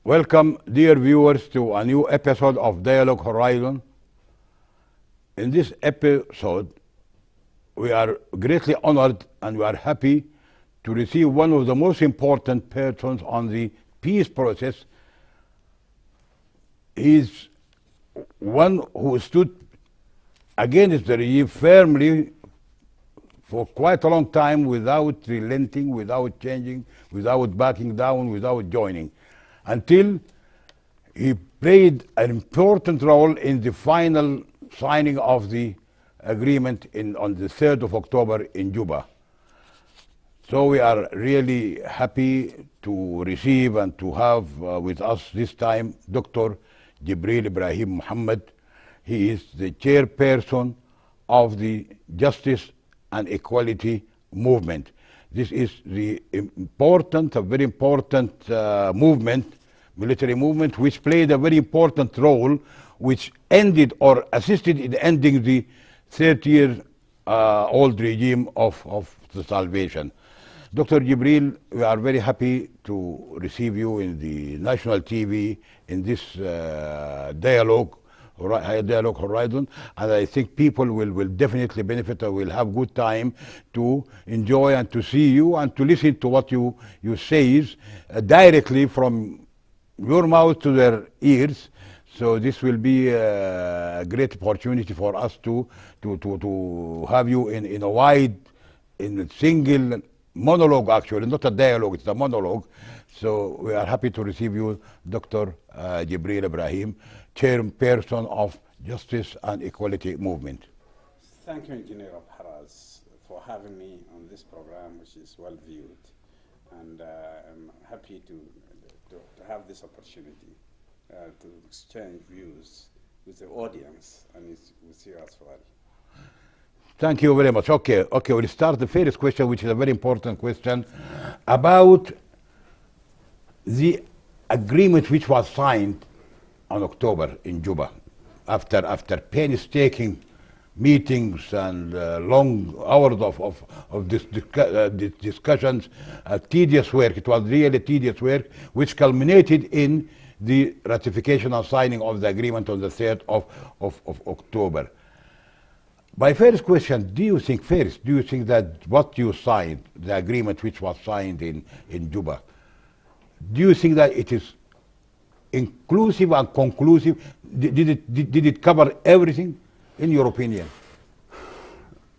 Welcome, dear viewers, to a new episode of Dialogue Horizon. In this episode, we are greatly honored and we are happy to receive one of the most important persons on the peace process. He's one who stood against the regime firmly for quite a long time without relenting, without changing, without backing down, without joining, until he played an important role in the final signing of the agreement on the 3rd of October in Juba. So we are really happy to receive and to have with us this time Dr. Jibril Ibrahim Muhammad. He is the chairperson of the Justice and Equality Movement. This is the important, a very important movement, military movement, which played a very important role, which ended or assisted in ending the 30-year-old regime of the Salvation. Dr. Jibril, we are very happy to receive you in the national TV in this dialogue horizon, and I think people will definitely benefit or will have good time to enjoy and to see you and to listen to what you say directly from your mouth to their ears. So this will be a great opportunity for us to have you in a wide, in a single monologue, actually, not a dialogue, it's a monologue. So we are happy to receive you, Dr. Jibril Ibrahim, chairperson of Justice and Equality Movement. Thank you, Engineer Haraz, for having me on this program, which is well viewed. And I'm happy to have this opportunity to exchange views with the audience and with you as well. Thank you very much. Okay, we'll start the first question, which is a very important question, about the agreement which was signed on October in Juba, after painstaking meetings and long hours of discussions, tedious work. It was really tedious work, which culminated in the ratification and signing of the agreement on the 3rd of October. My first question, do you think that what you signed, the agreement which was signed in Juba, do you think that it is inclusive and conclusive? Did it cover everything, in your opinion?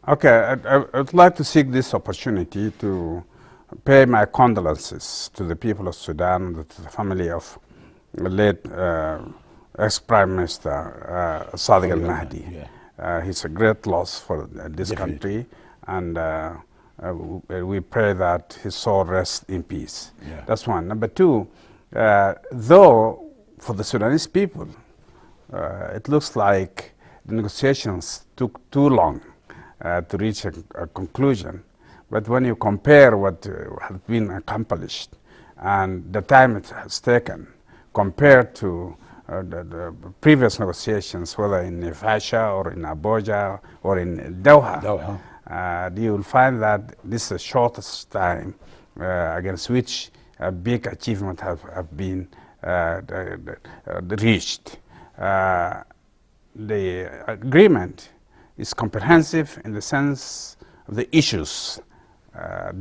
Okay, I would like to seek this opportunity to pay my condolences to the people of Sudan, to the family of the late ex-Prime Minister Sadiq al-Mahdi. Yeah. He's a great loss for this country, and we pray that his soul rests in peace. Yeah. That's one. Number two, though for the Sudanese people, it looks like the negotiations took too long to reach a conclusion. But when you compare what has been accomplished and the time it has taken compared to the previous negotiations, whether in Fasha or in Abuja or in Doha, you will find that this is the shortest time against which a big achievement have been reached. The agreement is comprehensive in the sense of the issues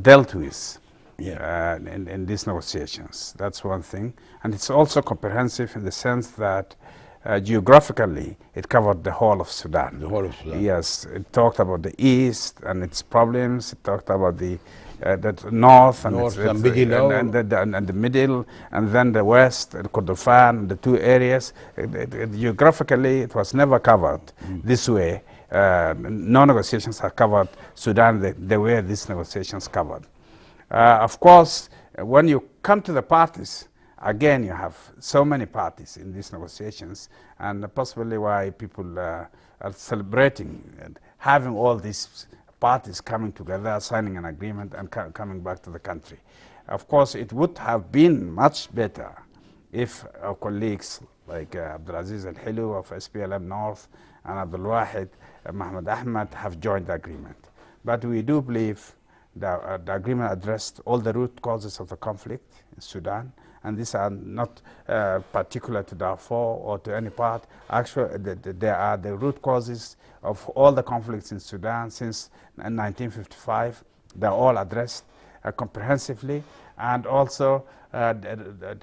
dealt with in these negotiations. That's one thing. And it's also comprehensive in the sense that geographically it covered the whole of Sudan. The whole of Sudan. Yes, it talked about the east and its problems. It talked about the north and the middle, and then the west, Kordofan, the two areas. Geographically, it was never covered this way. No negotiations have covered Sudan the way these negotiations covered. Of course, when you come to the parties, again, you have so many parties in these negotiations, and possibly why people are celebrating and having all these parties coming together, signing an agreement, and coming back to the country. Of course, it would have been much better if our colleagues like Abdulaziz Al-Hilu of SPLM North and Abdul Wahid Mahmoud Ahmad have joined the agreement. But we do believe that the agreement addressed all the root causes of the conflict in Sudan, and these are not particular to Darfur or to any part. Actually, they are the root causes of all the conflicts in Sudan since 1955. They're all addressed comprehensively, and also the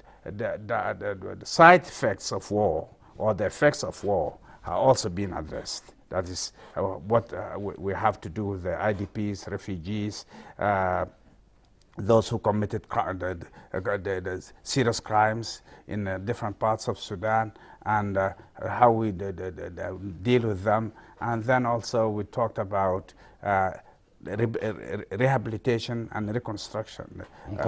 side effects of war or the effects of war are also being addressed. That is what we have to do with the IDPs, refugees, those who committed the serious crimes in different parts of Sudan, and how we deal with them. And then also we talked about rehabilitation and reconstruction. And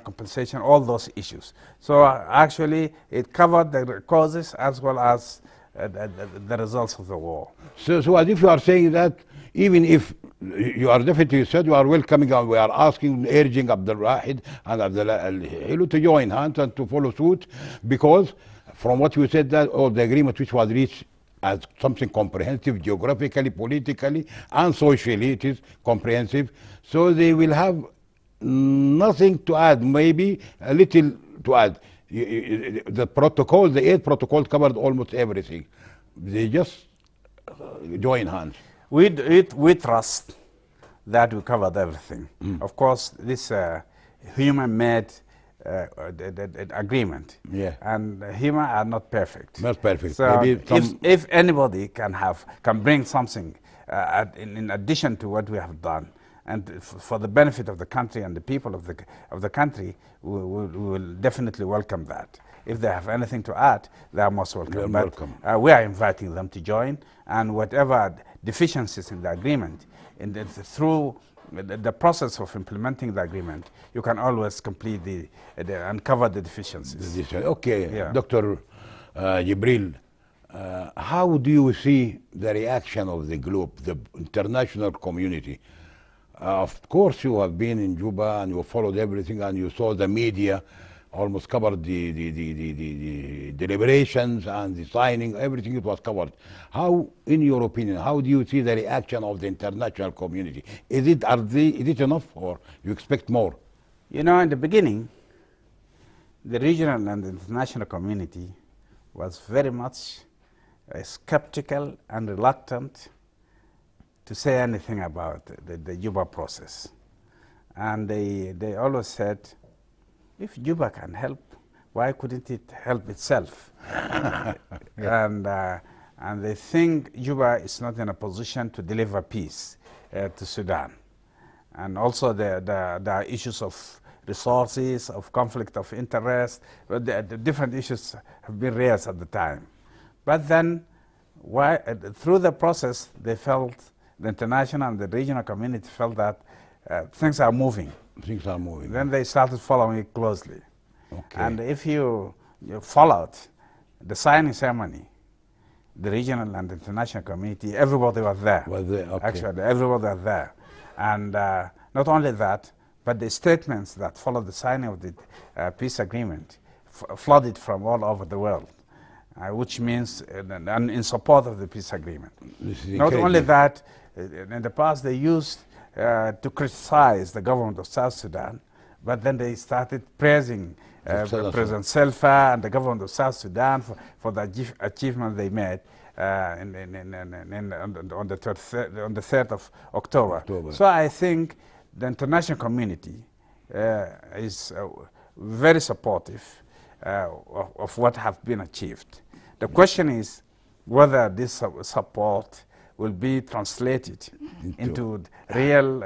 compensation, all those issues. So actually it covered the causes as well as the results of the war. So as if you are saying that even if you are definitely said you are welcoming and we are asking, urging Abdul Wahid and Abdul Hilu to join hands and to follow suit, because from what you said that all the agreement which was reached as something comprehensive geographically, politically and socially, it is comprehensive. So they will have nothing to add, maybe a little to add. The protocol, the aid protocol covered almost everything. They just join hands. We trust that we covered everything. Of course, this human-made agreement, and human are not perfect. Not perfect. So maybe if anybody can bring something in addition to what we have done, and for the benefit of the country and the people of the country, we will definitely welcome that. If they have anything to add, they are most welcome. But we are inviting them to join, and whatever deficiencies in the agreement, through the process of implementing the agreement, you can always complete and cover the deficiencies. Okay, yeah. Dr. Jibril, how do you see the reaction of the globe, the international community? Of course, you have been in Juba and you followed everything, and you saw the media almost covered the deliberations and the signing, everything it was covered. How, in your opinion, how do you see the reaction of the international community? Is it enough, or you expect more? You know, in the beginning, the regional and the international community was very much skeptical and reluctant to say anything about the Juba process. And they always said, if Juba can help, why couldn't it help itself? And they think Juba is not in a position to deliver peace to Sudan. And also there are issues of resources, of conflict of interest. The different issues have been raised at the time. But then, through the process, they felt, the international and the regional community felt that things are moving. Things are moving. Then they started following it closely. Okay. And if you followed the signing ceremony, the regional and international community, everybody was there. Okay. Actually, everybody was there. And not only that, but the statements that followed the signing of the peace agreement flooded from all over the world, which means and in support of the peace agreement. Not only that, in the past they used to criticize the government of South Sudan, but then they started praising President Selfa and the government of South Sudan for the achievement they made on the 3rd of October. So I think the international community is very supportive of what has been achieved. The question is whether this support will be translated into real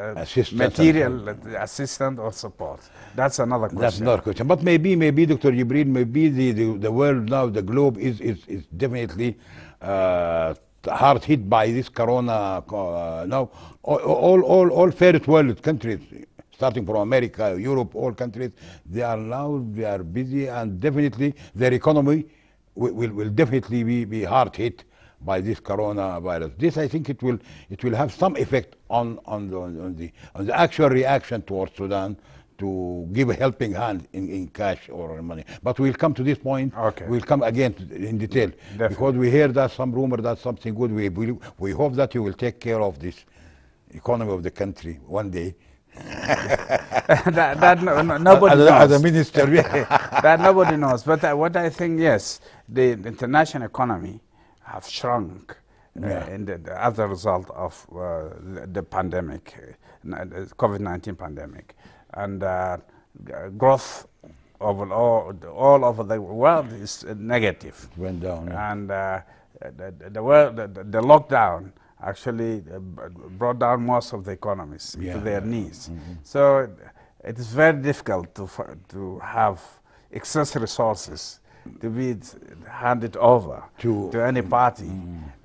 material assistance or support. That's another question. That's another question. But maybe Dr. Jibril, maybe the world now, the globe is definitely hard hit by this corona. Now, all first world countries, starting from America, Europe, all countries, they are busy, and definitely their economy will definitely be hard hit by this coronavirus. This, I think, it will have some effect on the actual reaction towards Sudan, to give a helping hand in cash or money. But we'll come to this point. Okay. We'll come again in detail. Definitely. Because we hear that some rumor that something good. We hope that you will take care of this economy of the country one day. Nobody knows. As a minister, That nobody knows. But what I think, yes, the international economy have shrunk as a result of the pandemic, COVID-19 pandemic. And growth all over the world is negative. Went down. Yeah. And the lockdown actually brought down most of the economies to their knees. So it is very difficult to have excess resources to be handed over to any party.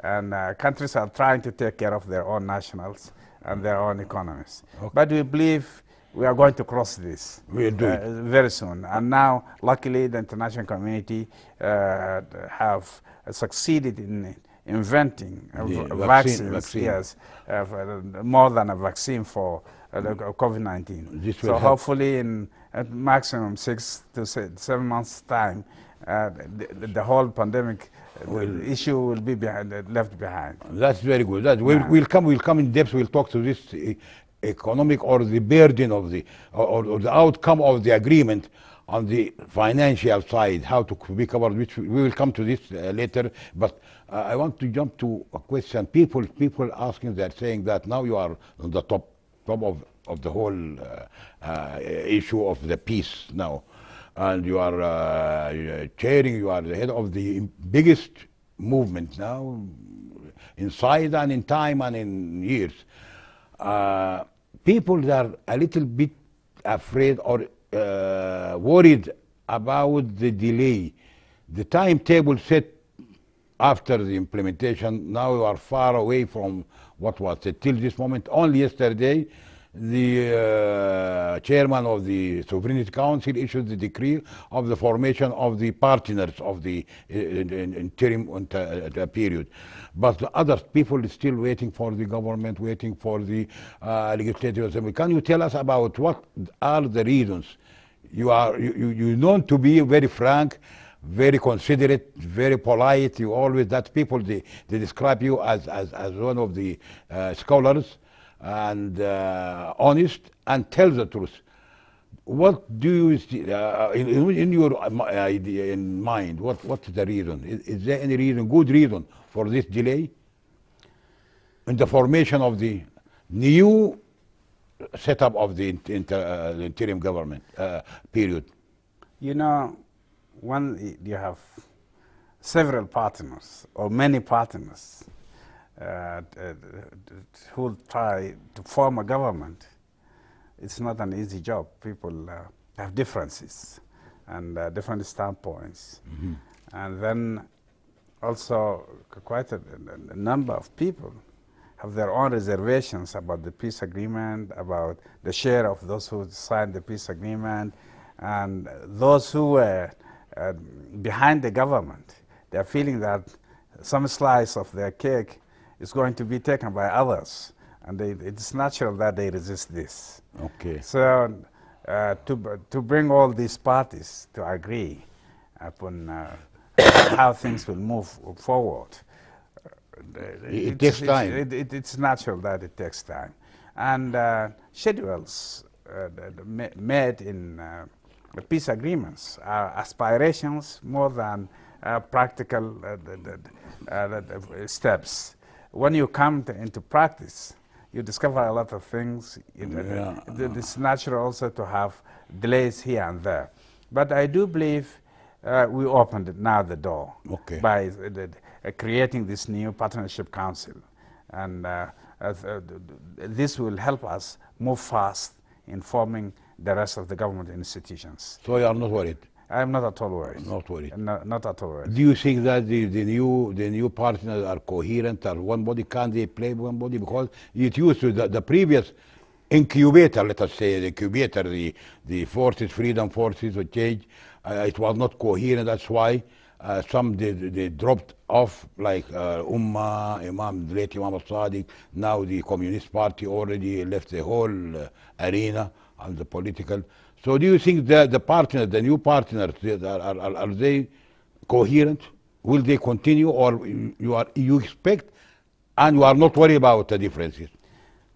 And countries are trying to take care of their own nationals and their own economies. Okay. But we believe we are going to cross this very soon. And now, luckily, the international community have succeeded in inventing vaccines. Yes, more than a vaccine for COVID-19. So hopefully in at maximum 6 to 7 months' time, the whole pandemic issue will be left behind. That's very good. We'll come in depth. We'll talk to this economic or the burden of the or the outcome of the agreement on the financial side, how to be covered, which we will come to this later. But I want to jump to a question. People asking that, saying that now you are on the top of the whole issue of the peace now, and you are chairing. You are the head of the biggest movement now, inside and in time and in years. People that are a little bit afraid or worried about the delay. The timetable set after the implementation, now you are far away from what was said till this moment. Only yesterday, the chairman of the Sovereignty Council issued the decree of the formation of the partners of the interim period. But the other people are still waiting for the government, waiting for the legislative assembly. Can you tell us about what are the reasons? You known to be very frank, very considerate, very polite. You always, that people, they describe you as one of the scholars and honest and tell the truth. What do you see in your idea, in mind? What is the reason? Is there any reason, good reason for this delay in the formation of the new setup of the interim government period? You know, when you have several partners or many partners who try to form a government, it's not an easy job. People have differences and different standpoints. And then also quite a number of people have their own reservations about the peace agreement, about the share of those who signed the peace agreement, and those who were behind the government. They're feeling that some slice of their cake is going to be taken by others, and it's natural that they resist this. Okay. So to bring all these parties to agree upon how things will move forward, it takes time. It's natural that it takes time. And schedules made in peace agreements are aspirations more than practical steps. When you come into practice, you discover a lot of things. It's natural also to have delays here and there. But I do believe we opened now the door by creating this new partnership council. And this will help us move fast in forming the rest of the government institutions. So you are not worried? I am not at all worried. Not worried? Not at all worried. Do you think that the new partners are coherent, are one body? Can they play one body? Because it used to, the previous incubator, let us say, the incubator, the forces, freedom forces of change, it was not coherent. That's why some they dropped off, like Ummah, late Imam al-Sadiq. Now the Communist Party already left the whole arena and the political. So do you think that the partners, the new partners, are they coherent? Will they continue, or you expect and you are not worried about the differences?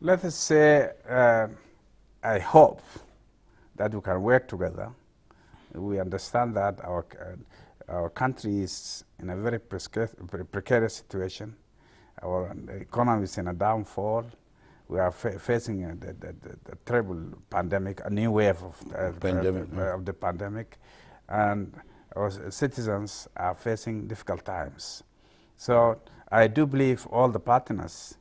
Let us say, I hope that we can work together. We understand that our country is in a very precarious situation. Our economy is in a downfall. We are facing a terrible pandemic, a new wave of the pandemic, and our citizens are facing difficult times. So I do believe all the partners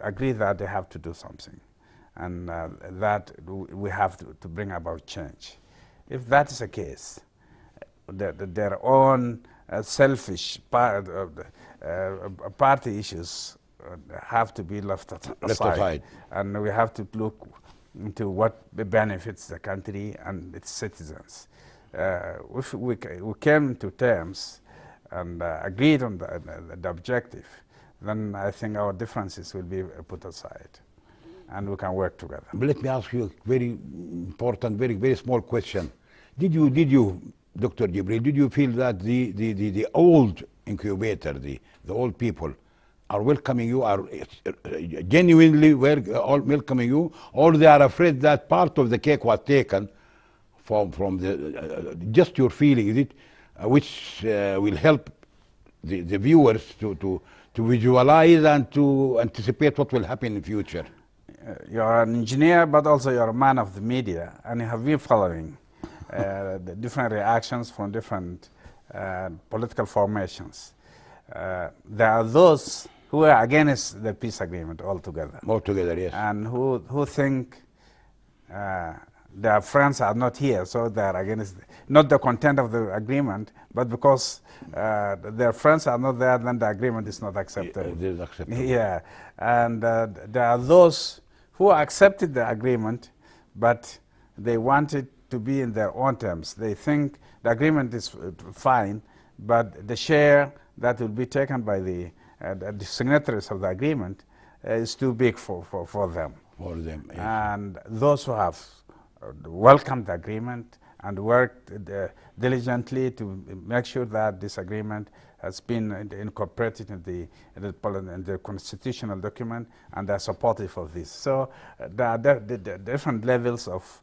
agree that they have to do something, and that we have to bring about change. If that is the case, their own selfish party issues have to be left aside, and we have to look into what benefits the country and its citizens. If we came to terms and agreed on the objective, then I think our differences will be put aside, and we can work together. Let me ask you a very important, very small question. Did you, Dr. Jibril, did you feel that the old incubator, the old people, are welcoming you, are genuinely welcoming you, or they are afraid that part of the cake was taken from the just your feeling, is it, which will help the viewers to visualize and to anticipate what will happen in the future? You're an engineer, but also you're a man of the media, and you have been following the different reactions from different political formations. There are those who are against the peace agreement altogether. Altogether, yes. And who think their friends are not here, so they are against not the content of the agreement, but because their friends are not there, then the agreement is not acceptable. It is acceptable. Yeah, and there are those who accepted the agreement, but they wanted to be in their own terms. They think the agreement is fine, but the share that will be taken by the signatories of the agreement is too big for them. For them, yes. And those who have welcomed the agreement and worked diligently to make sure that this agreement has been incorporated in the constitutional document, and are supportive of this. So there are different levels of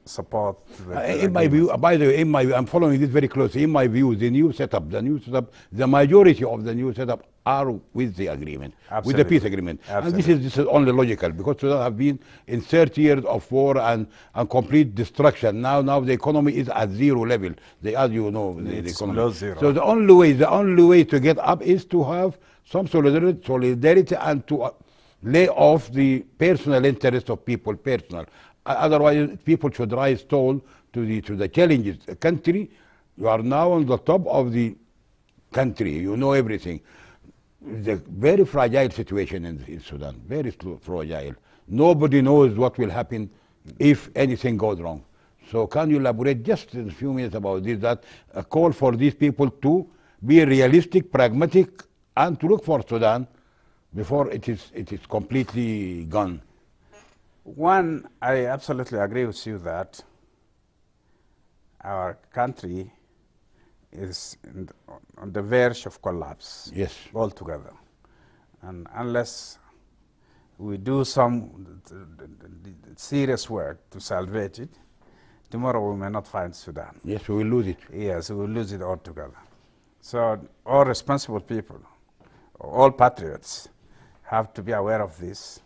support. In my view, by the way, I'm following this very closely. In my view, the new setup, the majority of the new setup are with the agreement, with the peace agreement. Absolutely. And this is only logical, because Sudan have been in 30 years of war and complete destruction. Now the economy is at zero level. As you know, the economy. Below zero. So the only way to get up is to have some solidarity and to lay off the personal interest of people, Otherwise, people should rise tall to the challenges. The country, you are now on the top of the country. You know everything. It's a very fragile situation in Sudan. Very fragile. Nobody knows what will happen if anything goes wrong. So can you elaborate just in a few minutes about this? That a call for these people to be realistic, pragmatic, and to look for Sudan before it is completely gone. One, I absolutely agree with you that our country is on the verge of collapse. Yes. Altogether. And unless we do some serious work to salvage it, tomorrow we may not find Sudan. Yes, we will lose it. Yes, we will lose it altogether. So all responsible people, all patriots, have to be aware of this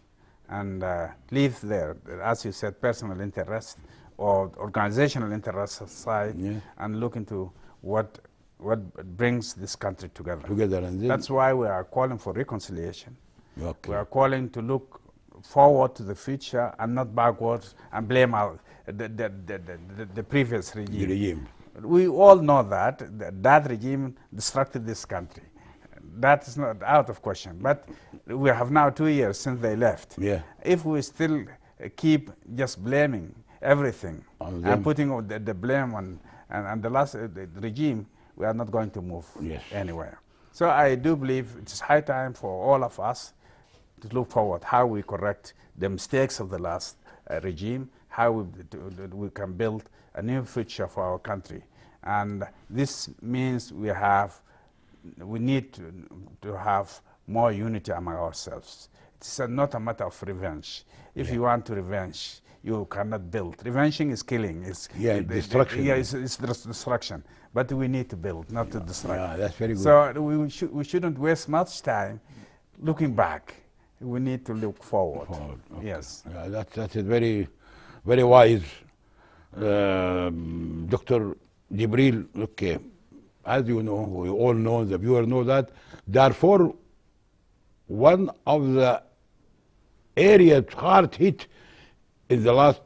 and leave their, as you said, personal interest or organizational interests aside, yeah, and look into what brings this country together. And that's why we are calling for reconciliation. Okay. We are calling to look forward to the future and not backwards and blame the previous regime. The regime. We all know that regime destructed this country. That is not out of question. But we have now 2 years since they left. Yeah. If we still keep just blaming everything and putting the blame on the last regime, we are not going to move anywhere. So I do believe it is high time for all of us to look forward how we correct the mistakes of the last regime, how we can build a new future for our country. And this means we need to have more unity among ourselves. It's not a matter of revenge. If you want to revenge, you cannot build. Revenging is killing. It's destruction. It's destruction. But we need to build, not to destroy. Yeah, that's very good. So we shouldn't waste much time looking back. We need to look forward. Okay. Yes. Yeah, that's a very, very wise, Dr. Jibril. Okay, as you know, we all know, the viewer know that. Therefore, one of the areas hard hit in the last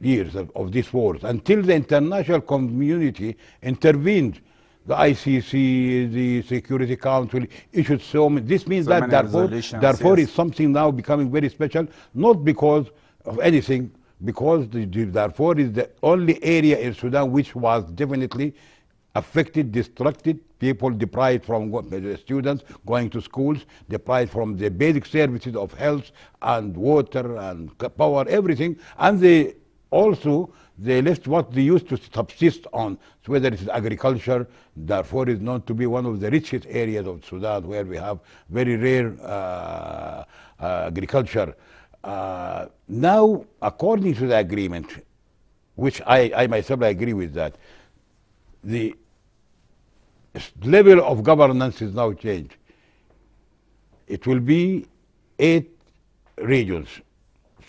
years of these wars, until the international community intervened. The ICC, the Security Council issued so many. This means that Darfur is something now becoming very special, not because of anything, because the Darfur is the only area in Sudan which was definitely affected, destructed, people deprived from the students going to schools, deprived from the basic services of health and water and power, everything, and they left what they used to subsist on, so whether it's agriculture. Darfur is known to be one of the richest areas of Sudan, where we have very rare agriculture. Now, according to the agreement, which I myself agree with that, the level of governance is now changed. It will be 8 regions.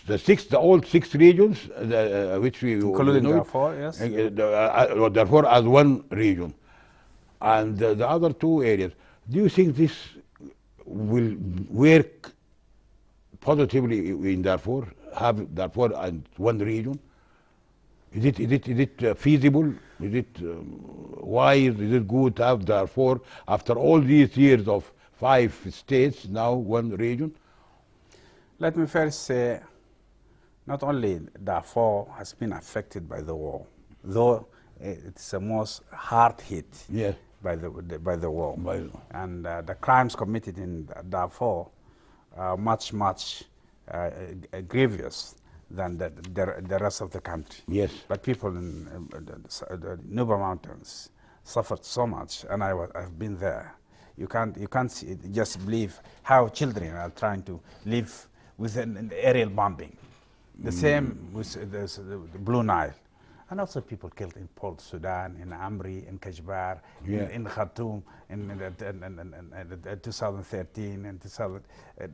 The old 6 regions, which we including know, Darfur, yes, Darfur as one region, and the other 2 areas. Do you think this will work positively in Darfur? Have Darfur as one region? Is it feasible? Is it wise? Is it good to have Darfur after all these years of 5 states, now one region? Let me first say, not only Darfur has been affected by the war, though it's the most hard hit by the war, and the crimes committed in Darfur are much grievous than the rest of the country. Yes. But people in the Nuba Mountains suffered so much, and I've been there. You can't see, just believe how children are trying to live with an aerial bombing. The same with the Blue Nile. And also people killed in Port Sudan, in Amri, in Kajbar, in Khartoum, in 2013 and 2000.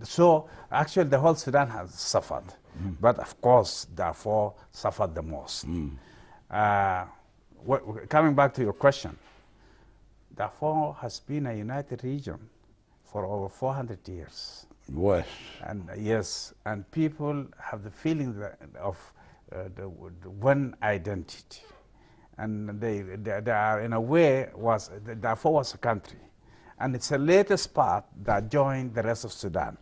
So actually the whole Sudan has suffered. But of course, Darfur suffered the most. Coming back to your question, Darfur has been a united region for over 400 years. Yes. And yes, and people have the feeling of the one identity, and they are in a way Darfur was a country, and it's the latest part that joined the rest of Sudan.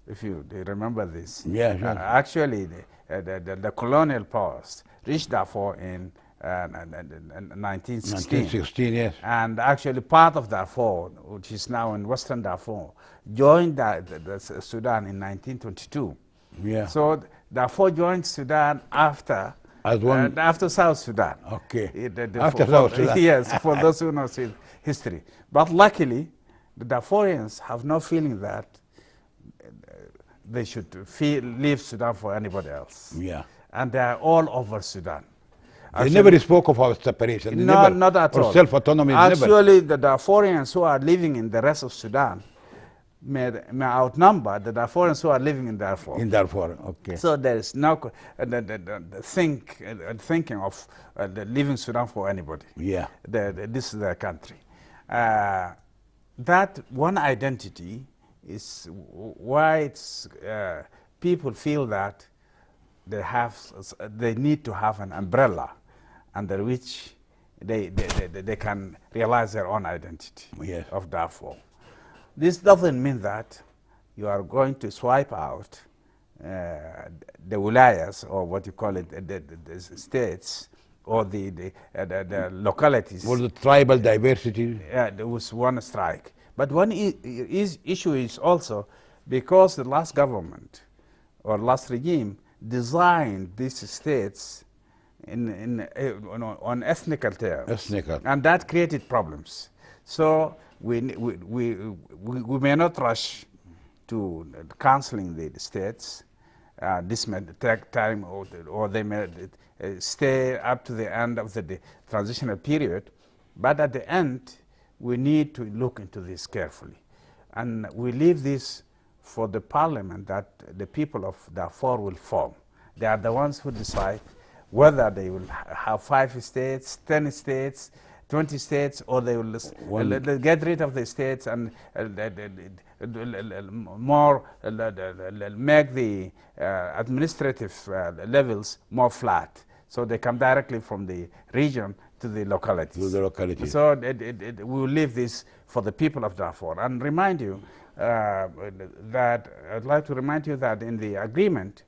If you remember this, actually the colonial powers reached Darfur in 1916. 1916, yes. And actually part of Darfur, which is now in Western Darfur, joined the Sudan in 1922. Yeah. So Darfur joined Sudan after South Sudan. Okay. After South Sudan. Yes, for those who know history. But luckily, the Darfurians have no feeling that they should leave Sudan for anybody else. Yeah. And they are all over Sudan. They never spoke of our separation. No, not at all. Or self-autonomy. Actually, the Darfurians who are living in the rest of Sudan may outnumber the Darfurians who are living in Darfur. In Darfur, okay. So there is no thinking of leaving Sudan for anybody. Yeah. This is their country. That one identity is why people feel that they need to have an umbrella under which they can realize their own identity of Darfur. This doesn't mean that you are going to swipe out the wilayas, or what you call it, the states, or the localities. Or the tribal diversity. Yeah, there was one strike. But one issue is also because the last government or last regime designed these states on ethnical terms. Ethnical. And that created problems. So we may not rush to canceling the states. This may take time, or they may stay up to the end of the transitional period. But at the end, we need to look into this carefully. And we leave this for the parliament that the people of Darfur will form. They are the ones who decide whether they will have 5 states, 10 states, 20 states, or they will get rid of the states and make the administrative levels more flat, so they come directly from the region to the localities. To the localities. So we will leave this for the people of Darfur. And remind you that, I'd like to remind you that in the agreement,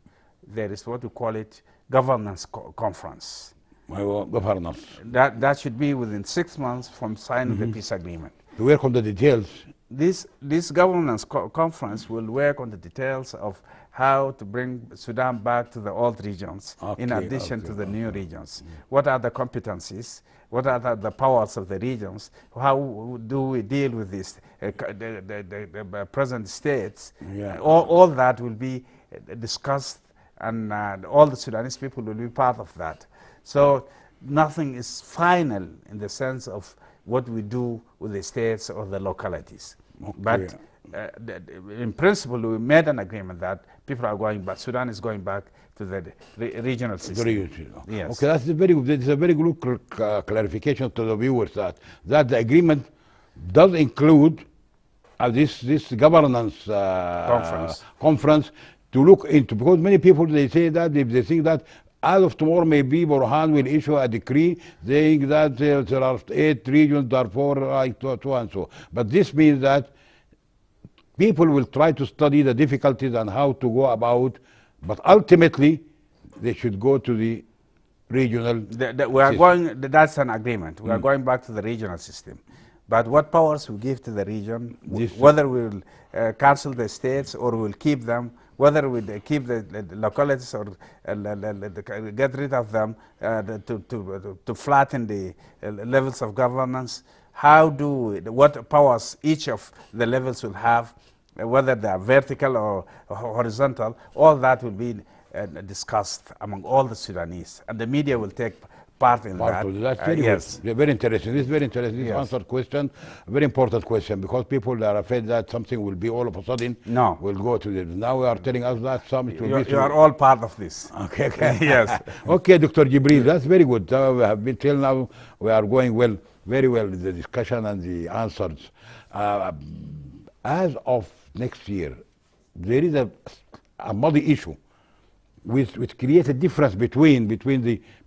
there is what we call it governance conference. Governance. That should be within 6 months from signing the peace agreement. To work on the details. This governance conference will work on the details of how to bring Sudan back to the old regions, in addition to the new regions. What are the competencies? What are the powers of the regions? How do we deal with this, the present states? Yeah. All that will be discussed, and all the Sudanese people will be part of that. So nothing is final in the sense of what we do with the states or the localities. Okay. But in principle, we made an agreement that people are going back, Sudan is going back to the regional system. Yes. Okay, that's a very good. It's a very good clarification to the viewers that the agreement does include this governance conference to look into, because many people they say that they think that as of tomorrow maybe Burhan will issue a decree saying that there are 8 regions, Darfur, like so and so. But this means that people will try to study the difficulties and how to go about, but ultimately they should go to the regional we are going, that's an agreement. We are going back to the regional system. But what powers we give to the region, whether we will cancel the states or we will keep them, whether we keep the localities or get rid of them to flatten the levels of governance, what powers each of the levels will have, whether they are vertical or horizontal, all that will be discussed among all the Sudanese, and the media will take part in that. That's very yes. good. Very interesting. This is very interesting. This answered question, a very important question, because people are afraid that something will be all of a sudden. No. Will go to this. Now we are telling us that something will be. You are all part of this. Okay. Okay. Yes. Okay, Dr. Jibril, that's very good. We have been till now. We are going well, very well with the discussion and the answers. As of next year, there is a muddy issue which created difference between the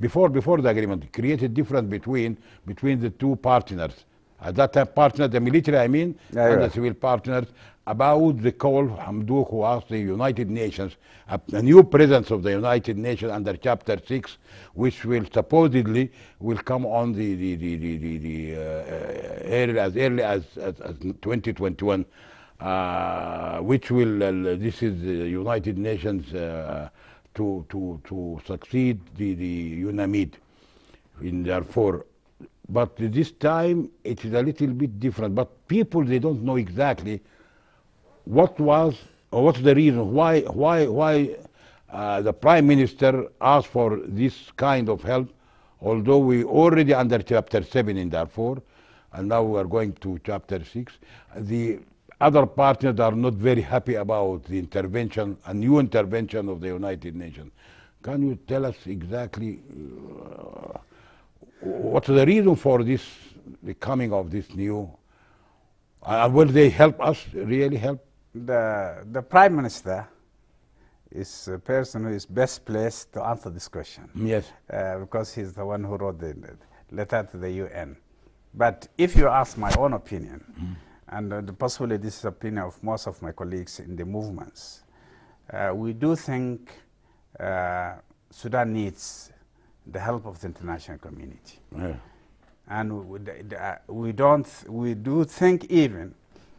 before the agreement, created difference between the two partners. At that time, partner, the military, I mean, and the civil partners, about the call Hamdouk, who asked the United Nations, a new presence of the United Nations under Chapter 6, which will supposedly will come on as early as 2021, which will this is the United Nations. To succeed the UNAMID in Darfur. But this time it is a little bit different. But people, they don't know exactly what was or what's the reason why the Prime Minister asked for this kind of help, although we already under Chapter 7 in Darfur, and now we are going to Chapter 6. The other partners are not very happy about the intervention, a new intervention of the United Nations. Can you tell us exactly what's the reason for this, the coming of this new, will they help us, really help? The Prime Minister is a person who is best placed to answer this question. Yes. Because he's the one who wrote the letter to the UN. But if you ask my own opinion, and possibly this is the opinion of most of my colleagues in the movements, we do think Sudan needs the help of the international community. Yeah. And we do think even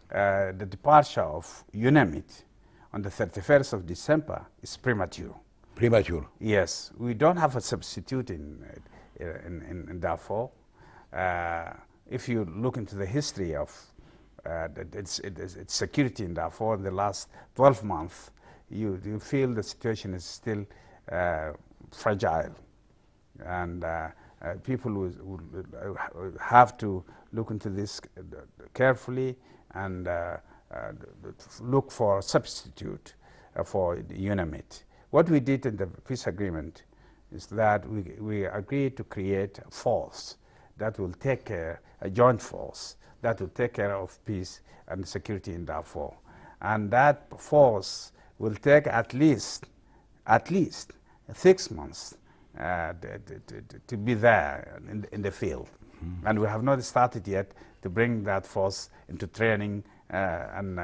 the departure of UNAMID on the 31st of December is premature. Premature. Yes, we don't have a substitute in Darfur. If you look into the history of its security in Darfur in the last 12 months, you feel the situation is still fragile, and people will have to look into this carefully and look for a substitute for UNAMID. What we did in the peace agreement is that we agreed to create a force that will take care, a joint force that will take care of peace and security in Darfur. And that force will take at least 6 months to be there in the field. And we have not started yet to bring that force into training and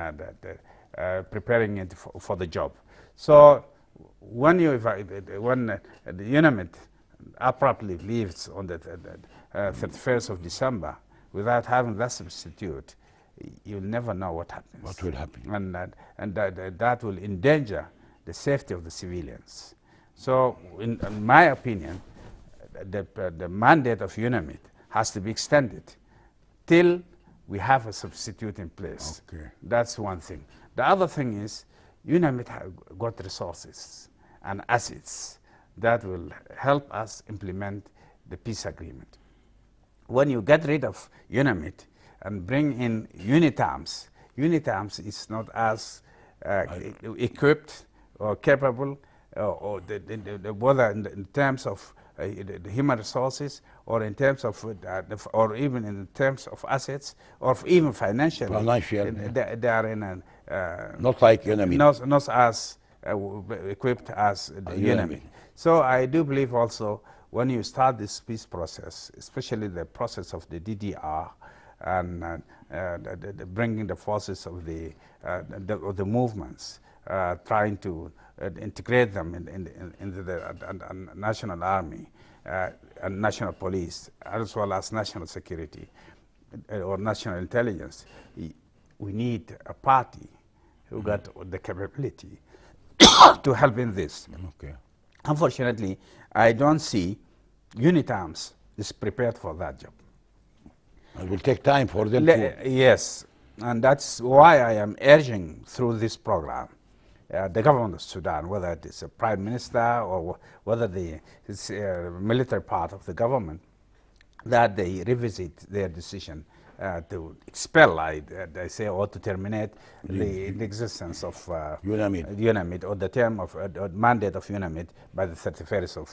preparing it for the job. So when the UNAMID abruptly leaves on the 31st of December without having that substitute, you'll never know what happens. What will happen? And that will endanger the safety of the civilians. So in my opinion, the mandate of UNAMID has to be extended till we have a substitute in place. Okay. That's one thing. The other thing is UNAMID have got resources and assets that will help us implement the peace agreement. When you get rid of UNAMID and bring in UNITAMS, UNITAMS is not as equipped or capable, or whether in terms of the human resources, or in terms of, or even in terms of assets, or even financially. They are in a not like UNAMID. Not as equipped as the UNAMID. So I do believe also when you start this peace process, especially the process of the DDR and bringing the forces of the movements, trying to integrate them into the national army and national police, as well as national security or national intelligence, we need a party who got the capability to help in this. Okay. Unfortunately, I don't see UNITAMS is prepared for that job. It will take time for them to... Yes, and that's why I am urging through this program the government of Sudan, whether it is a prime minister or whether it's a military part of the government, that they revisit their decision to expel, I say, or to terminate the existence of UNAMID, or the term of mandate of UNAMID by the 31st of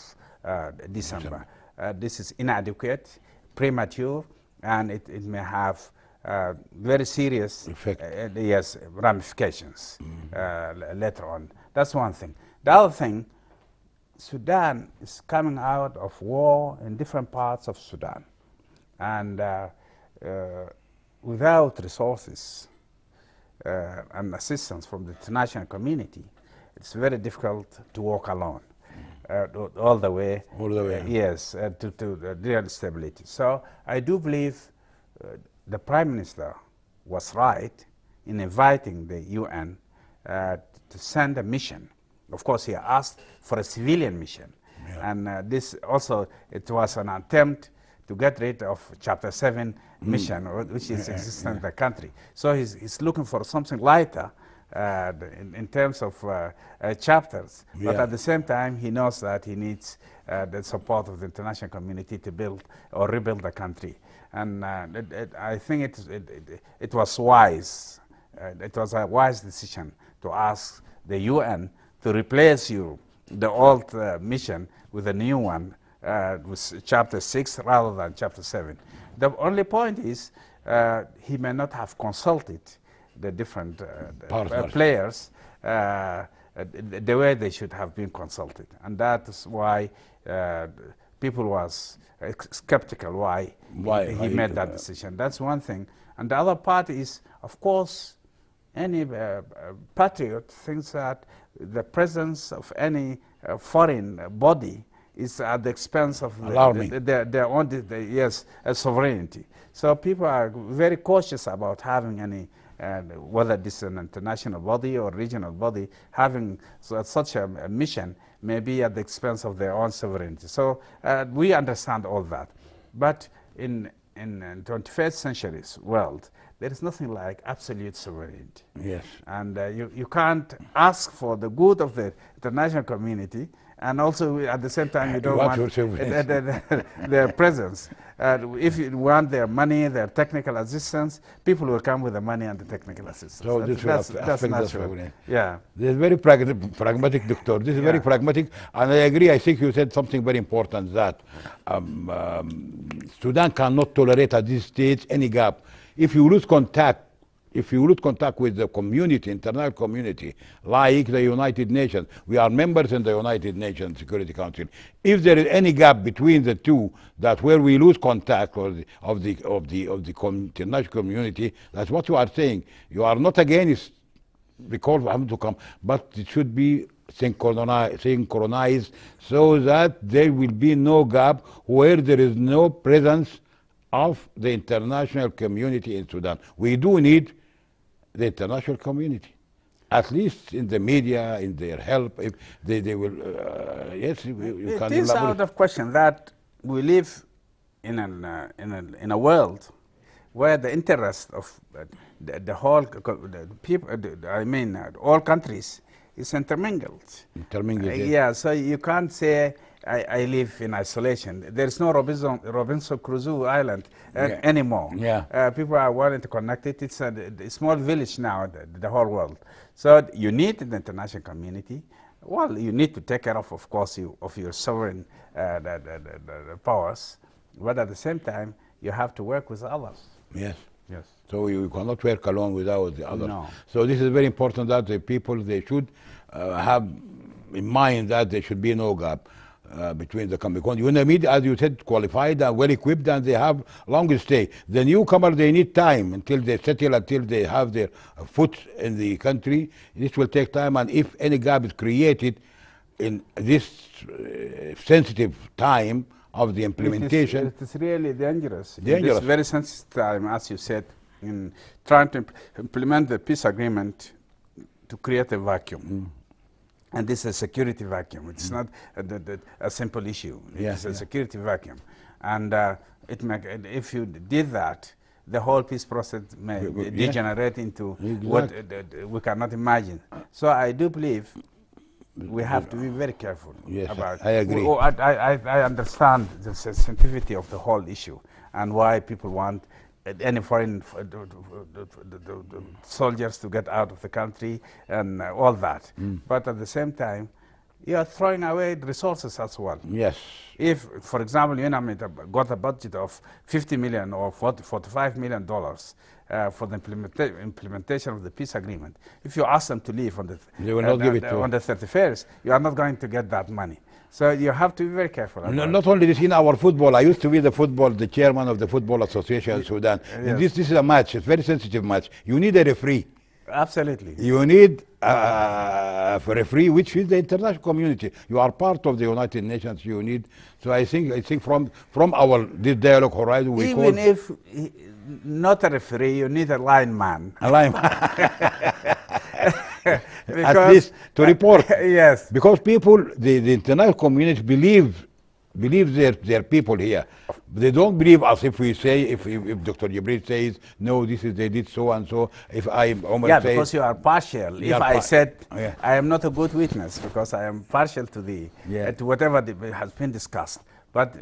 December. This is inadequate, premature, and it may have very serious ramifications later on. That's one thing. The other thing, Sudan is coming out of war in different parts of Sudan, and without resources and assistance from the international community, it's very difficult to walk alone all the way. Yes, to real stability. So I do believe the Prime Minister was right in inviting the UN to send a mission. Of course, he asked for a civilian mission. And this also, it was an attempt to get rid of Chapter 7 mission, which is existent in the country. So he's looking for something lighter in terms of chapters. But at the same time, he knows that he needs the support of the international community to build or rebuild the country. And I think it was wise. It was a wise decision to ask the UN to replace the old mission with a new one, with Chapter 6 rather than Chapter 7. The only point is he may not have consulted the different players the way they should have been consulted. And that is why people was skeptical why he made that decision. That's one thing. And the other part is, of course, any patriot thinks that the presence of any foreign body is at the expense of their own sovereignty. So people are very cautious about having any whether this is an international body or regional body, having such a mission may be at the expense of their own sovereignty. So we understand all that. But in 21st century's world, there is nothing like absolute sovereignty. Yes. And you can't ask for the good of the international community, and also at the same time you don't want their presence. If you want their money, their technical assistance, people will come with the money and the technical assistance. So that's natural. Yeah. This is very pragmatic, doctor. This is very pragmatic, and I agree. I think you said something very important, that Sudan cannot tolerate at this stage any gap. If you lose contact with the community, international community, like the United Nations, we are members in the United Nations Security Council. If there is any gap between the two, that where we lose contact of the international community, that's what you are saying. You are not against the call for them to come, but it should be synchronized so that there will be no gap where there is no presence of the international community in Sudan. We do need the international community, at least in the media, in their help. If they will, yes, you can. It is out of question that we live in a world where the interest of the whole people, I mean, all countries, is intermingled. Yeah, so you can't say I live in isolation. There is no Robinson Crusoe Island anymore. Yeah. People are well interconnected. It's a small village now, the whole world. So you need the international community. Well, you need to take care of course, of your sovereign the powers, but at the same time, you have to work with others. Yes. Yes. So you cannot work alone without the others. No. So this is very important that the people, they should have in mind that there should be no gap between the because you need, as you said, qualified and well equipped, and they have long stay. The newcomer, they need time until they settle, until they have their foot in the country. This will take time, and if any gap is created in this sensitive time of the implementation, it is really dangerous. Dangerous. It's very sensitive time, as you said, in trying to implement the peace agreement to create a vacuum. And this is a security vacuum. It's not a simple issue. It's a security vacuum. And if you did that, the whole peace process may degenerate into what we cannot imagine. So I do believe we have to be very careful about. I agree. I understand the sensitivity of the whole issue and why people want any foreign soldiers to get out of the country and all that. But at the same time, you are throwing away resources as well. Yes. If, for example, UNAMID got a budget of $50 million or $45 million for the implementation of the peace agreement, if you ask them to leave on the, they will not give it on the 31st, you are not going to get that money. So you have to be very careful. Not only this, in our football, I used to be the chairman of the Football Association in Sudan. This is a match, it's a very sensitive match. You need a referee. Absolutely. You need a referee, which is the international community. You are part of the United Nations. You need. So I think from this dialogue horizon, we even if not a referee, you need a lineman. A lineman. At least to report. Yes. Because people, the international community believe their people here. They don't believe us if we say, if Dr. Jibril says, no, they did so and so. If Omar says, because you are partial. If I said, I am not a good witness because I am partial to to whatever has been discussed. But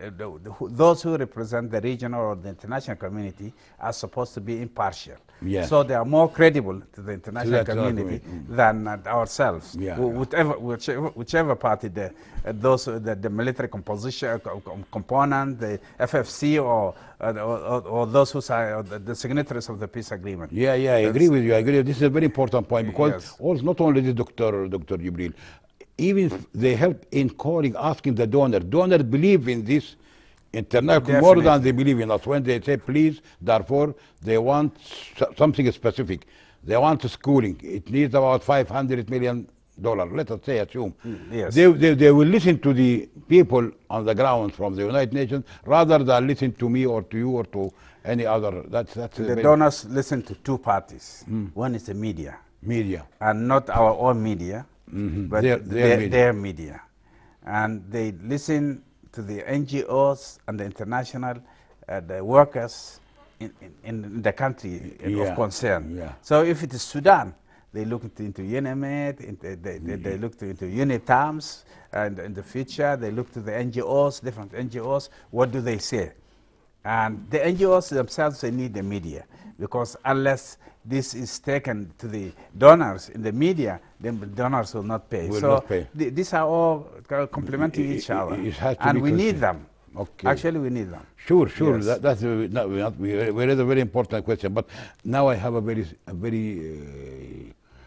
those who represent the regional or the international community are supposed to be impartial. Yes. So they are more credible to the international community than ourselves. Whichever party, the military component, the FFC, or those who are the signatories of the peace agreement. I agree with you. I agree. This is a very important point because also not only this Dr. Jibril, even they help in calling, asking the donor. Donors believe in this international more than they believe in us. When they say, please, therefore, they want something specific. They want schooling. It needs about $500 million. Let us say, assume. Yes. They will listen to the people on the ground from the United Nations rather than listen to me or to you or to any other. That's a The very donors listen to two parties. One is the media, media. and not our own media, but their media. And they listen to the NGOs and the international the workers in the country of concern. Yeah. So if it is Sudan, they look into UNIMED, they look into UNITAMS, and in the future they look to the NGOs, different NGOs. What do they say? And the NGOs themselves, they need the media, because unless this is taken to the donors in the media, then the donors will not pay. These are all complementing each other, and we need them. Okay. Actually, we need them. Sure. Yes. That's a very important question. But now I have a very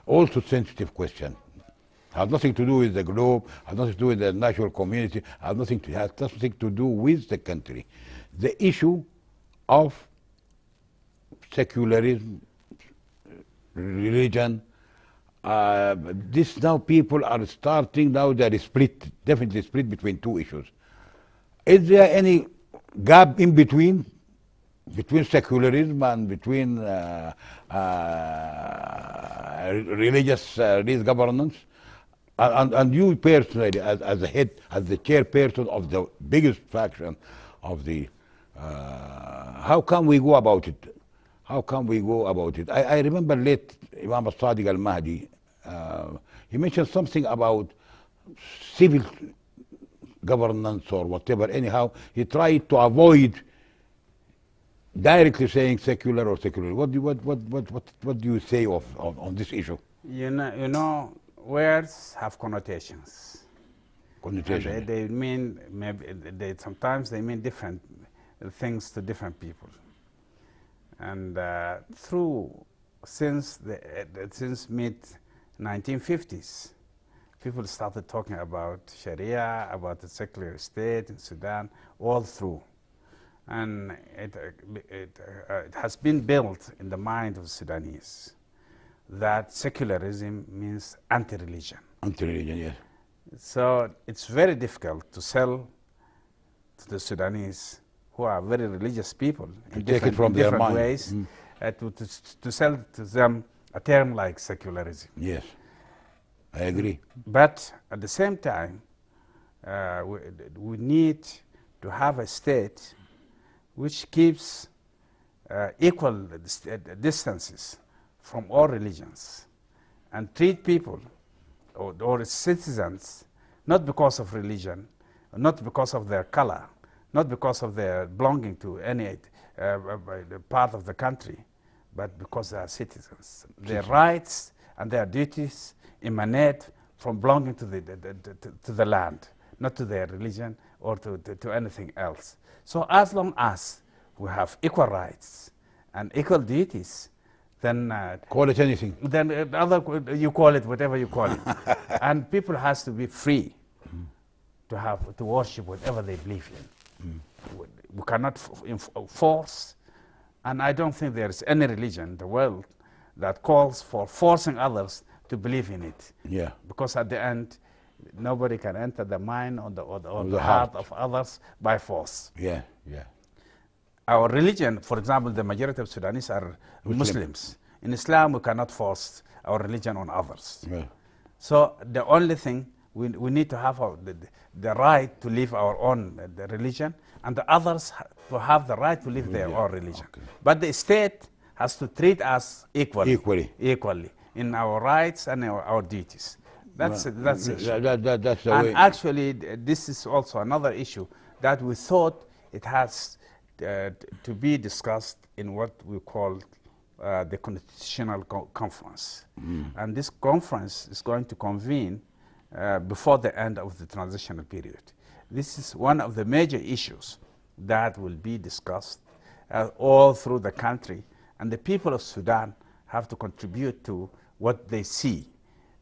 also sensitive question. Has nothing to do with the globe. Has nothing to do with the national community. Has nothing to do with the country. The issue of secularism, religion. This now people are starting now. They are split, definitely split between two issues. Is there any gap in between secularism and between religious governance? And you personally, as the head, as the chairperson of the biggest faction of the, how can we go about it? How can we go about it? I remember late Imam al-Sadiq al-Mahdi, he mentioned something about civil governance or whatever. Anyhow, he tried to avoid directly saying secular or secular. What do you say on this issue? You know, words have connotations. Connotation. They mean sometimes they mean different things to different people. And since mid 1950s, people started talking about Sharia, about the secular state in Sudan, all through. And it has been built in the mind of Sudanese that secularism means anti-religion. Anti-religion, yes. So it's very difficult to sell to the Sudanese, who are very religious people, in different ways, to sell to them a term like secularism. Yes, I agree. But at the same time, we need to have a state which keeps equal distances from all religions and treat people or citizens not because of religion, not because of their color, not because of their belonging to any part of the country, but because they are citizens. Their rights and their duties emanate from belonging to the land, not to their religion or to anything else. So as long as we have equal rights and equal duties, then call it anything. Then you call it whatever you call it, and people has to be free to worship whatever they believe in. We cannot force, and I don't think there is any religion in the world that calls for forcing others to believe in it. Yeah. Because at the end, nobody can enter the mind or the heart of others by force. Yeah. Our religion, for example, the majority of Sudanese are Muslims. In Islam, we cannot force our religion on others. Yeah. So the only thing, we need to have the right to live our own religion, and the others to have the right to live their own religion. Okay. But the state has to treat us equally in our rights and our duties. That's it. That's the way. Actually, this is also another issue that we thought it has to be discussed in what we call the Constitutional Conference. And this conference is going to convene before the end of the transitional period. This is one of the major issues that will be discussed all through the country, and the people of Sudan have to contribute to what they see.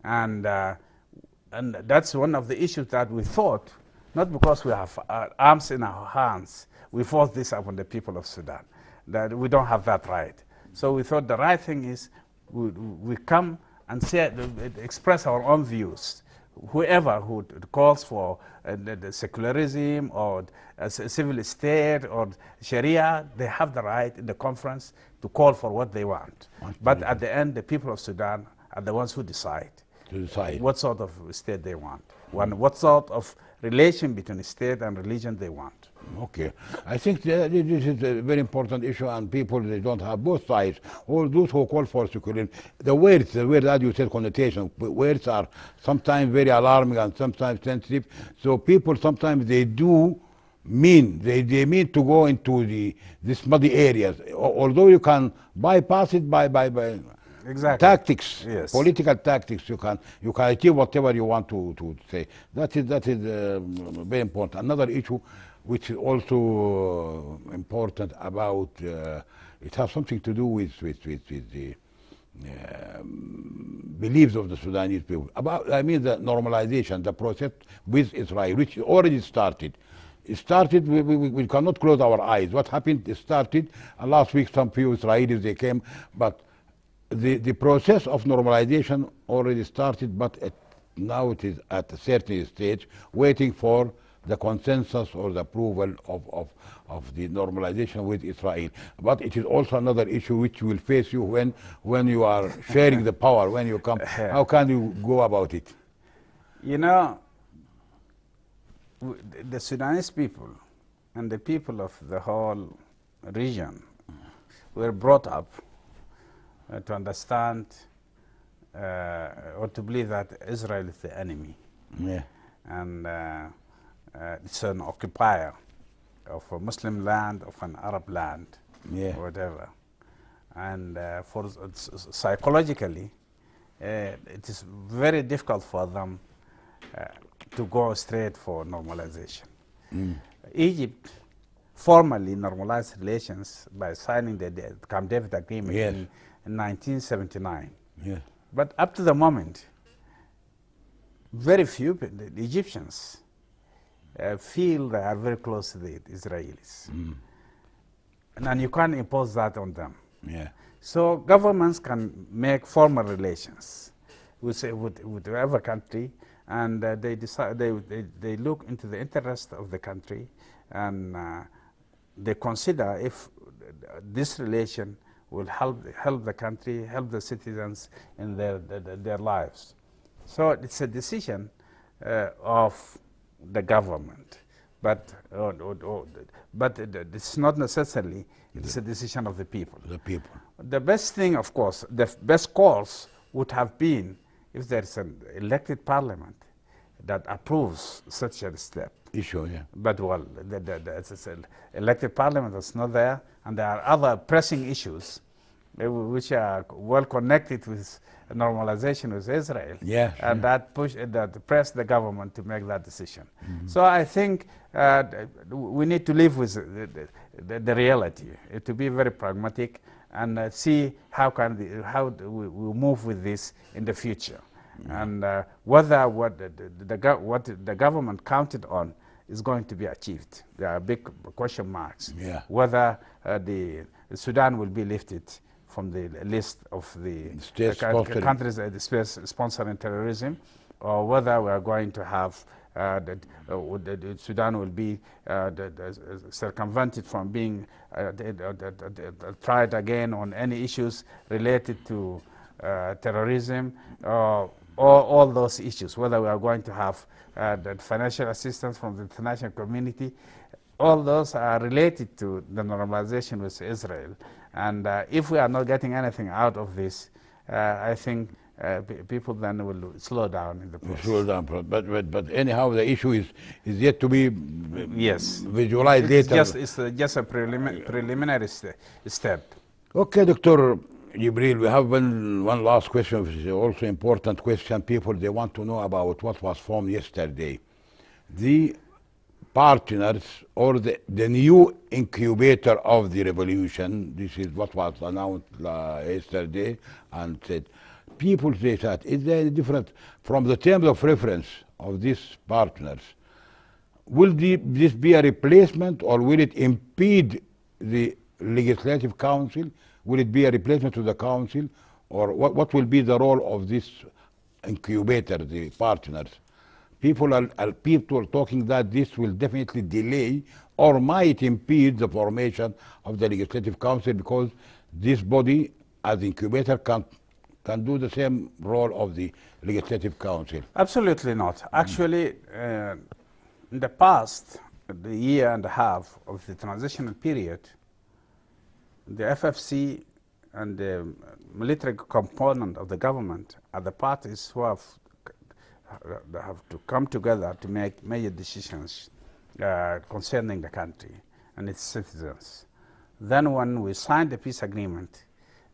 And that's one of the issues that we thought, not because we have arms in our hands, we forced this upon the people of Sudan, that we don't have that right. So we thought the right thing is we come and say, express our own views, whoever who calls for the secularism or a civil state or Sharia, they have the right in the conference to call for what they want. But at the end, the people of Sudan are the ones who decide what sort of state they want, what sort of relation between state and religion they want. Okay. I think this is a very important issue, and people, they don't have both sides. All those who call for secularism, the words, as you said, connotation, words are sometimes very alarming and sometimes sensitive. So people sometimes they do mean, they mean to go into these muddy areas, although you can bypass it by Exactly. tactics, Yes. political tactics. You can achieve whatever you want to say. That is very important. Another issue, which is also important about, it has something to do with the beliefs of the Sudanese people. I mean the normalization, the process with Israel, which already started. It started, we cannot close our eyes. What happened, it started, and last week some few Israelis, they came, but the process of normalization already started, but now it is at a certain stage, waiting for the consensus or the approval of the normalization with Israel. But it is also another issue which will face you when you are sharing the power, when you come. How can you go about it? You know, the Sudanese people and the people of the whole region were brought up to understand or to believe that Israel is the enemy. Yeah. And it's an occupier of a Muslim land, of an Arab land, Yeah. whatever. And psychologically, it is very difficult for them to go straight for normalization. Egypt formally normalized relations by signing the Camp David Agreement in 1979. Yeah. But up to the moment, very few the Egyptians feel they are very close to the Israelis. And you can't impose that on them. Yeah. So governments can make formal relations with whatever country, and they decide they look into the interest of the country, and they consider if this relation will help the country, help the citizens in their lives. So it's a decision of the government, but it's not necessarily it's a decision of the people. The people. The best thing, of course, the best course would have been if there is an elected parliament that approves such a step. Issue, yeah. But well, the elected parliament is not there, and there are other pressing issues which are well connected with normalization with Israel. Yeah, and sure. that press the government to make that decision. So I think we need to live with the reality, to be very pragmatic and see how we move with this in the future, and whether what the government counted on is going to be achieved. There are big question marks. Yeah. Whether the Sudan will be lifted from the list of the countries sponsoring terrorism, or whether we are going to have Sudan will be circumvented from being tried again on any issues related to terrorism, all those issues, whether we are going to have the financial assistance from the international community. All those are related to the normalization with Israel. And if we are not getting anything out of this, I think people then will slow down in the process. Slow down, but anyhow, the issue is yet to be visualized later. It's just a preliminary step. Okay, Dr. Jibril, we have one last question, which is also important question. People, they want to know about what was formed yesterday. The partners or the new incubator of the revolution, this is what was announced yesterday, and said, people say that, is there any difference from the terms of reference of these partners? Will this be a replacement, or will it impede the Legislative Council? Will it be a replacement to the Council? Or what will be the role of this incubator, the partners. People talking that this will definitely delay or might impede the formation of the Legislative Council, because this body as incubator can do the same role of the Legislative Council. Absolutely not. Actually, in the past, the year and a half of the transitional period, the FFC and the military component of the government are the parties who have to come together to make major decisions concerning the country and its citizens. Then when we signed the peace agreement,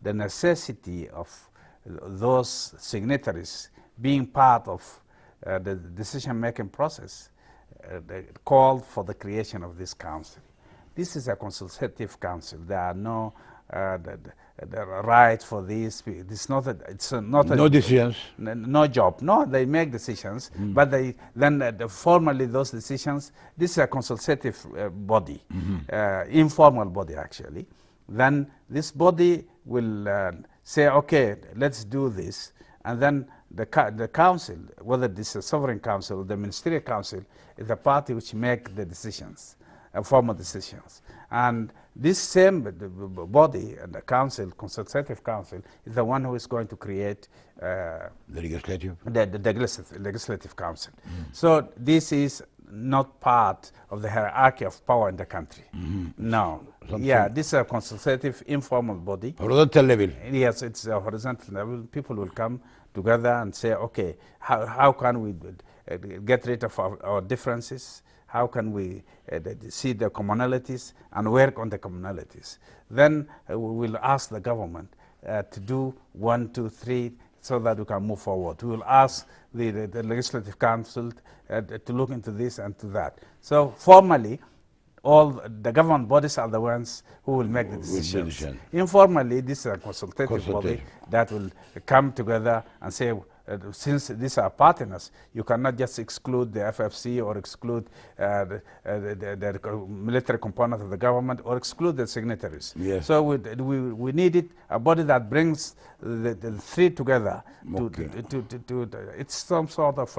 the necessity of those signatories being part of the decision-making process called for the creation of this council. This is a consultative council. There are no the right for this. It's not No decisions. No job. No, they make decisions, but formally those decisions. This is a consultative body, informal body actually. Then this body will say, okay, let's do this, and then the council, whether this is a sovereign council or the ministerial council, is the party which make the decisions, formal decisions. And this same body, the council, consultative council, is the one who is going to create the legislative, the legislative council. So this is not part of the hierarchy of power in the country. No. Yeah, this is a consultative, informal body. Horizontal level. Yes, it's a horizontal level. People will come together and say, okay, how can we get rid of our differences? How can we see the commonalities and work on the commonalities? Then we will ask the government to do 1, 2, 3 so that we can move forward. We will ask the Legislative Council to look into this and to that. So formally, all the government bodies are the ones who will make the decisions. Informally, this is a consultative body that will come together and say, since these are partners, you cannot just exclude the FFC or exclude the military component of the government or exclude the signatories. Yes. So we needed a body that brings the three together. Okay. It's some sort of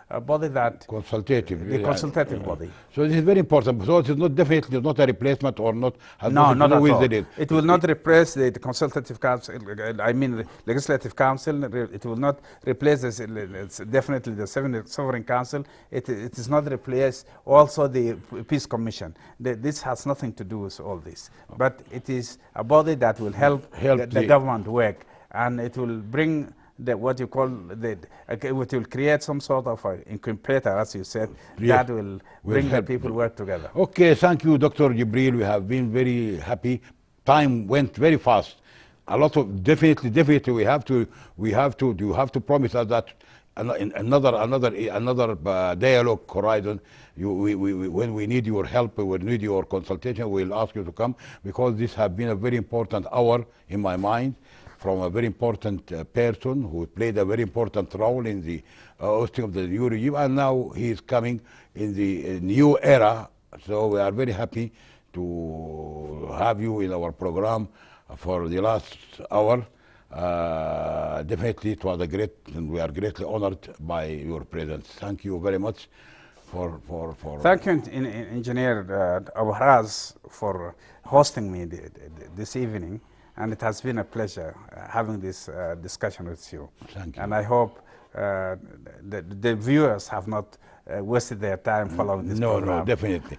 a body that... Consultative. The consultative body. So this is very important. So it is not definitely not a replacement or not... No, not at all. It will not replace the consultative council, I mean the legislative council. It will not replace this, it's definitely the sovereign council. It is not replace also the peace commission. This has nothing to do with all this. But it is a body that will help the government work, and it will bring what you call it will create some sort of incubator, as you said, that will bring the people work together. Okay, thank you, Dr. Jibril. We have been very happy. Time went very fast. A lot of definitely we have to you have to promise us that another dialogue horizon. When we need your help, when we need your consultation, we'll ask you to come, because this has been a very important hour in my mind, from a very important person who played a very important role in the hosting of the new regime, and now he is coming in the new era. So we are very happy to have you in our program for the last hour. Definitely it was a great, and we are greatly honored by your presence. Thank you very much for Thank you, Engineer Abu Haraz, for hosting me this evening, and it has been a pleasure having this discussion with you. Thank you. And I hope the viewers have not wasted their time following this program. No, definitely.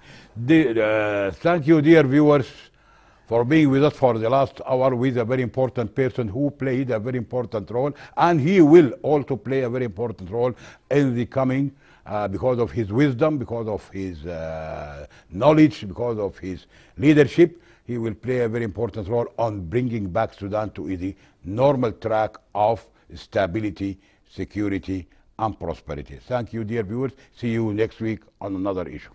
Thank you, dear viewers, for being with us for the last hour with a very important person who played a very important role, and he will also play a very important role in the coming, because of his wisdom, because of his knowledge, because of his leadership. He will play a very important role on bringing back Sudan to the normal track of stability, security, and prosperity. Thank you, dear viewers. See you next week on another issue.